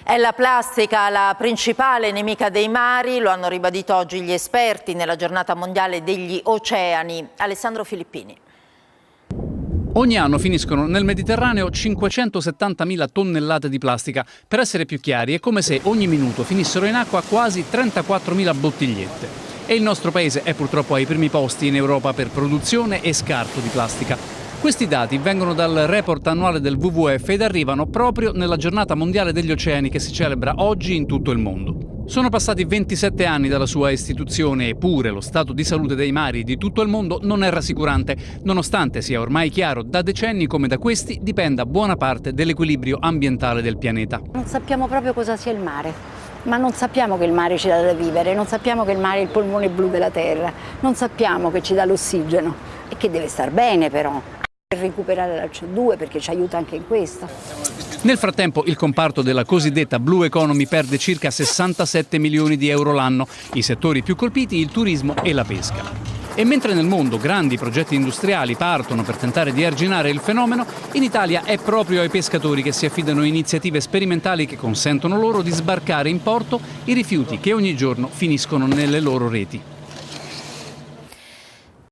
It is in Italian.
È la plastica la principale nemica dei mari, lo hanno ribadito oggi gli esperti nella giornata mondiale degli oceani. Alessandro Filippini. Ogni anno finiscono nel Mediterraneo 570.000 tonnellate di plastica. Per essere più chiari, è come se ogni minuto finissero in acqua quasi 34.000 bottigliette. E il nostro paese è purtroppo ai primi posti in Europa per produzione e scarto di plastica. Questi dati vengono dal report annuale del WWF ed arrivano proprio nella giornata mondiale degli oceani che si celebra oggi in tutto il mondo. Sono passati 27 anni dalla sua istituzione, eppure lo stato di salute dei mari di tutto il mondo non è rassicurante, nonostante sia ormai chiaro da decenni come da questi dipenda buona parte dell'equilibrio ambientale del pianeta. Non sappiamo proprio cosa sia il mare, ma non sappiamo che il mare ci dà da vivere, non sappiamo che il mare è il polmone blu della terra, non sappiamo che ci dà l'ossigeno e che deve star bene però. Per recuperare la CO2 perché ci aiuta anche in questo. Nel frattempo il comparto della cosiddetta Blue Economy perde circa 67 milioni di euro l'anno, i settori più colpiti il turismo e la pesca. E mentre nel mondo grandi progetti industriali partono per tentare di arginare il fenomeno, in Italia è proprio ai pescatori che si affidano iniziative sperimentali che consentono loro di sbarcare in porto i rifiuti che ogni giorno finiscono nelle loro reti.